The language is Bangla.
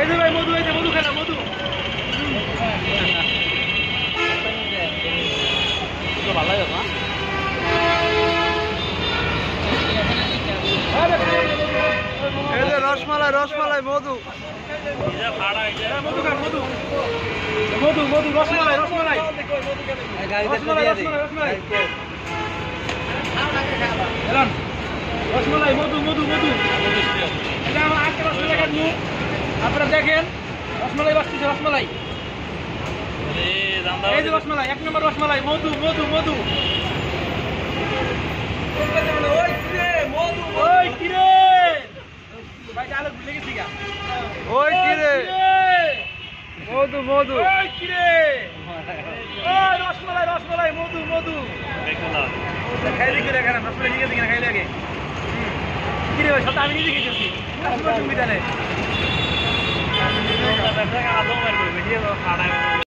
এই যে ভাই মধু, এই যে মধু খেলা মধু। ভালো লাগে না? এই যে রসমালাই রসমালাই মধু মধু মধু মধু মধু রসমালাই রসমালাই রসমালাই রসমালাই রসমালাই মধু মধু মধু এটা আমার আটটা রসমালাই কাটবো আপনারা দেখেন রসমালাই বাঁচতেছে রসমালাই এই যে রসমালাই 1 নম্বর রসমালাই মধু মধু মধু ওই কিরে ভাই ডালে ভুলে গেছি গা ওই কিরে মধু মধু ওই কিরে ওই রসমালাই রসমালাই মধু মধু খাই দেখি দেখেন রসমালাই নিয়ে গেছি কিনা খাই লাগে কিরে ভাই সব আমি নিজে খেয়েছি সুবিধা নেই